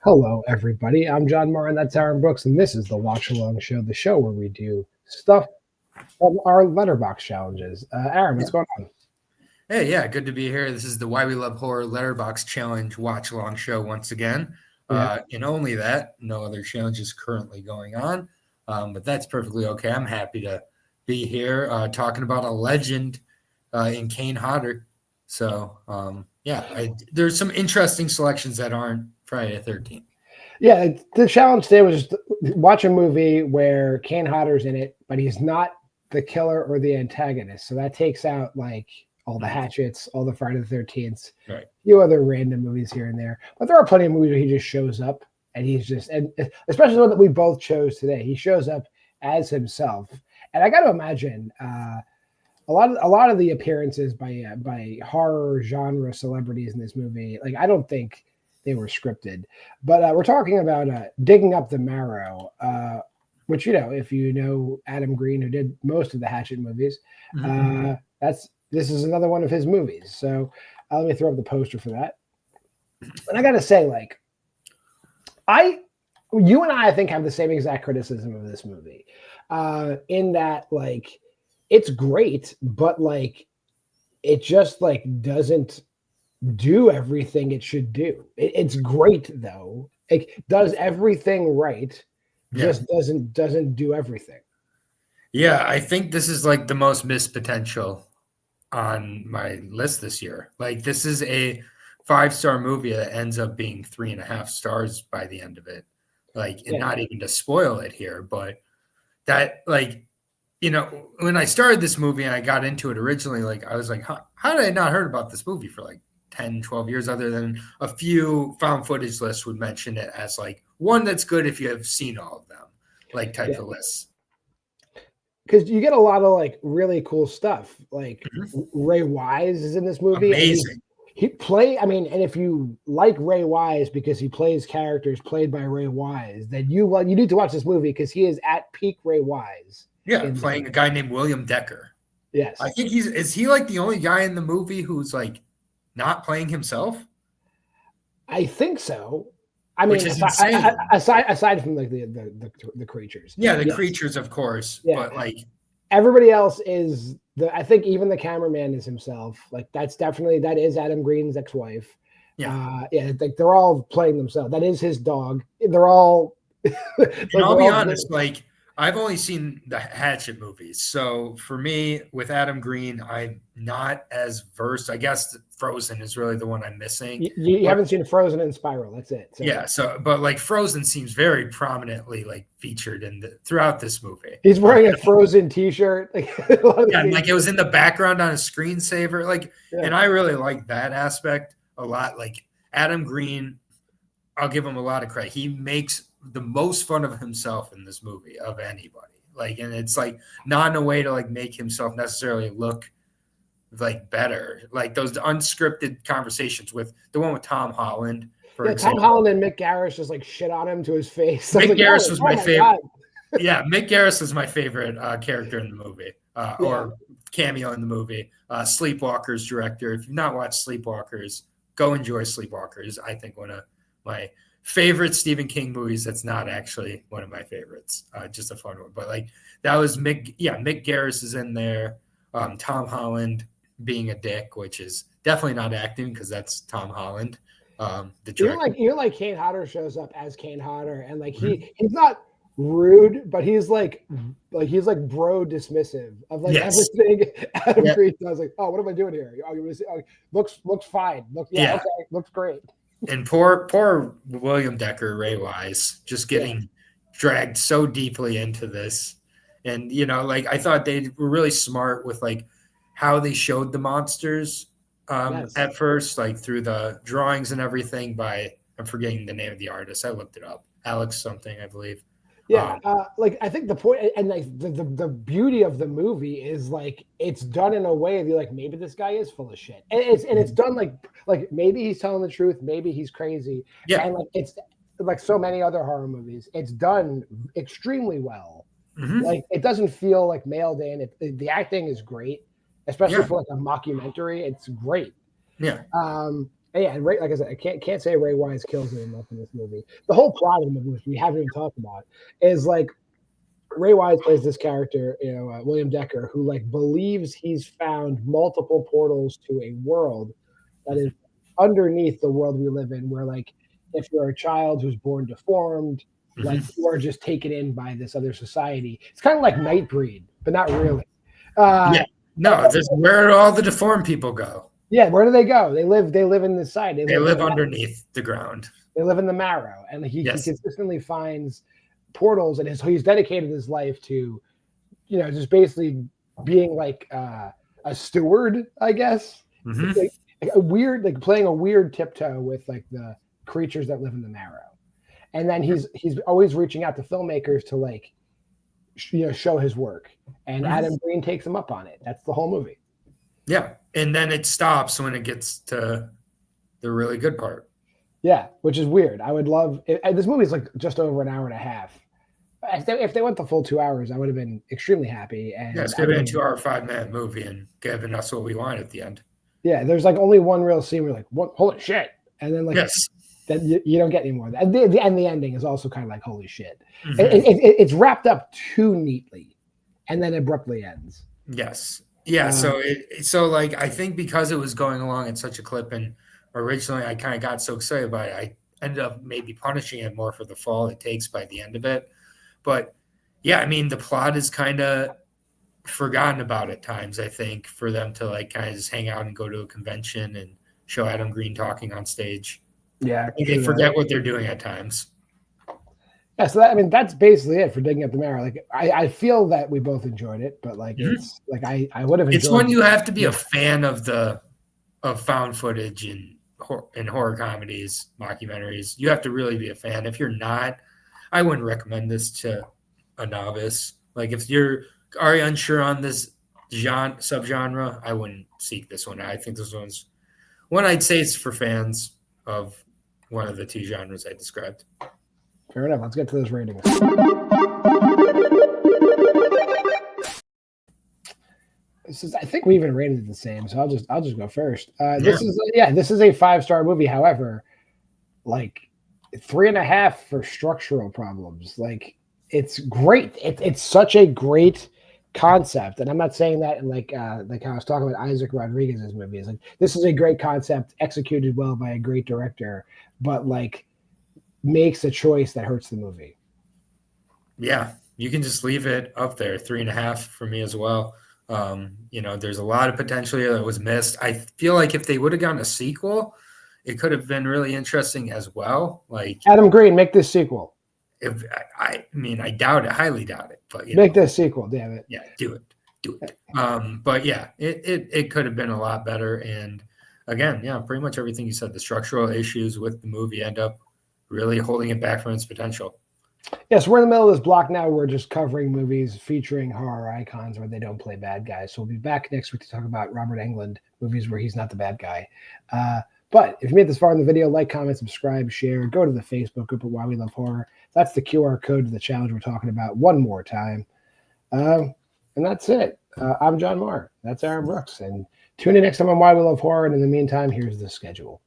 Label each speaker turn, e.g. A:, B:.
A: Hello, everybody. I'm John Maher, and that's Aaron Brooks, and this is the Watch Along Show, the show where we do stuff from our Letterboxd challenges. Aaron,
B: Yeah.
A: what's going on?
B: Hey, yeah, good to be here. This is the Why We Love Horror Letterboxd Challenge watch along show once again.
A: Yeah.
B: And only that, no other challenges currently going on, but that's perfectly okay. I'm happy to be here talking about a legend in Kane Hodder. So, there's some interesting selections that aren't Friday the 13th.
A: Yeah, the challenge today was just watch a movie where Kane Hodder's in it, but he's not the killer or the antagonist. So that takes out like all the Hatchets, all the Friday the 13th,
B: Right.
A: a few other random movies here and there. But there are plenty of movies where he just shows up and he's just, and especially the one that we both chose today, he shows up as himself. And I got to imagine a lot of the appearances by horror genre celebrities in this movie, like I don't think they were scripted. But we're talking about Digging Up the Marrow, which, if you know Adam Green, who did most of the Hatchet movies, this is another one of his movies. So let me throw up the poster for that. And I got to say, like, you and I think, have the same exact criticism of this movie, in that, like, it's great, but like, it just like doesn't do everything it should do. It's great though. It does everything right, just doesn't do everything.
B: Yeah, I think this is like the most missed potential on my list this year. Like, this is a 5-star movie that ends up being 3.5 stars by the end of it. Like, and not even to spoil it here, but that, like, when I started this movie and I got into it originally, like, I was like, how did I not heard about this movie for like 10, 12 years, other than a few found footage lists would mention it as like one that's good if you have seen all of them, like type of lists.
A: Because you get a lot of like really cool stuff. Like Ray Wise is in this movie.
B: Amazing.
A: And if you like Ray Wise because he plays characters played by Ray Wise, then you need to watch this movie because he is at peak Ray Wise.
B: Yeah, playing a guy named William Decker.
A: Yes.
B: I think is he like the only guy in the movie who's like not playing himself?
A: I think so. I mean, aside from like the creatures.
B: Yeah, the creatures, of course. Yeah. But like
A: everybody else is I think even the cameraman is himself. Like that is Adam Green's ex-wife.
B: Yeah.
A: Like they're all playing themselves. That is his dog. They're all
B: and I'll be honest, like I've only seen the Hatchet movies. So for me, with Adam Green, I'm not as versed. I guess Frozen is really the one I'm missing.
A: You haven't seen Frozen and Spiral. That's it.
B: So. Yeah. But like Frozen seems very prominently like featured throughout this movie.
A: He's wearing a Frozen t-shirt.
B: Like it was in the background on a screensaver. Like, and I really like that aspect a lot. Like Adam Green, I'll give him a lot of credit. He makes the most fun of himself in this movie of anybody. Like, and it's like not in a way to like make himself necessarily look like better. Like those unscripted conversations with the one with Tom Holland, for example.
A: Tom Holland and Mick Garris just like shit on him to his face.
B: Mick Garris was my favorite. Yeah, Mick Garris is my favorite character in the movie, or cameo in the movie. Sleepwalkers director. If you've not watched Sleepwalkers, go enjoy Sleepwalkers. I think one of my favorite Stephen King movies. That's not actually one of my favorites. Just a fun one. But like that was Mick Garris is in there. Tom Holland being a dick, which is definitely not acting because that's Tom Holland. The director.
A: You're like Kane Hodder shows up as Kane Hodder, and like he's not rude, but he's like bro dismissive of like everything Adam Green does. Like, oh, what am I doing here? Oh, you looks fine. Okay, looks great.
B: And poor William Decker, Ray Wise, just getting dragged so deeply into this. And, like I thought they were really smart with like how they showed the monsters at first, like through the drawings and everything I'm forgetting the name of the artist. I looked it up. Alex something, I believe.
A: Yeah, like I think the point and like the beauty of the movie is like it's done in a way that you're like maybe this guy is full of shit, and it's done like maybe he's telling the truth, maybe he's crazy, and like it's like so many other horror movies, it's done extremely well. Like it doesn't feel like mailed in. The acting is great, especially for like a mockumentary. It's great.
B: Yeah.
A: And yeah, and Ray, like I said, I can't say Ray Wise kills it enough in this movie. The whole plot of the movie, which we haven't even talked about, is like Ray Wise plays this character, William Decker, who like believes he's found multiple portals to a world that is underneath the world we live in, where like if you're a child who's born deformed, like you are just taken in by this other society. It's kind of like Nightbreed, but not really.
B: Yeah, no, this where do all the deformed people go?
A: Yeah, where do they go? They live in the side.
B: They live underneath the ground.
A: They live in the marrow, and he consistently finds portals, and he's dedicated his life to, just basically being like a steward, I guess. Like a weird, like playing a weird tiptoe with like the creatures that live in the marrow, and then he's always reaching out to filmmakers to like, show his work, and Adam Green takes him up on it. That's the whole movie.
B: Yeah, and then it stops when it gets to the really good part.
A: Yeah, which is weird. I would love this movie is like just over an hour and a half. If they went the full 2 hours, I would have been extremely happy. And
B: it's going to be a 2 hour, 5-minute movie and giving us what we want at the end.
A: Yeah, there's like only one real scene where like, what, holy shit, and then like then you don't get any more. And the ending is also kind of like holy shit. It's wrapped up too neatly, and then abruptly ends.
B: Yes. Yeah, so like I think because it was going along at such a clip, and originally I kind of got so excited about it, I ended up maybe punishing it more for the fall it takes by the end of it. But yeah, I mean the plot is kind of forgotten about at times. I think for them to like kind of just hang out and go to a convention and show Adam Green talking on stage.
A: Yeah,
B: they forget what they're doing at times.
A: Yeah, so that's basically it for Digging Up the Marrow. Like I feel that we both enjoyed it, but like it's like I would have enjoyed.
B: It's when you have to be a fan of found footage and horror comedies, mockumentaries. You have to really be a fan. If you're not, I wouldn't recommend this to a novice. Like if you're already unsure on this subgenre, I wouldn't seek this one. I think this one's one I'd say it's for fans of one of the two genres I described.
A: Fair enough. Let's get to those ratings. I think we even rated it the same, so I'll just go first. This is a 5-star movie. However, like 3.5 for structural problems. Like it's great. It's such a great concept, and I'm not saying that in like how I was talking about Isaac Rodriguez's movies. Like this is a great concept executed well by a great director, but like makes a choice that hurts the movie.
B: Yeah, you can just leave it up there. 3.5 for me as well. There's a lot of potential here that was missed. I feel like if they would have gotten a sequel, it could have been really interesting as well. Like
A: Adam Green, make this sequel.
B: I doubt it, highly doubt it. But
A: make this sequel, damn it.
B: Yeah, do it. But yeah, it could have been a lot better. And again, yeah, pretty much everything you said. The structural issues with the movie end up really holding it back from its potential.
A: Yes, we're in the middle of this block now. We're just covering movies featuring horror icons where they don't play bad guys. So we'll be back next week to talk about Robert Englund, movies where he's not the bad guy. But if you made this far in the video, like, comment, subscribe, share, go to the Facebook group at Why We Love Horror. That's the QR code to the challenge we're talking about one more time. And that's it. I'm JWMaher. That's Aaron Brooks. And tune in next time on Why We Love Horror. And in the meantime, here's the schedule.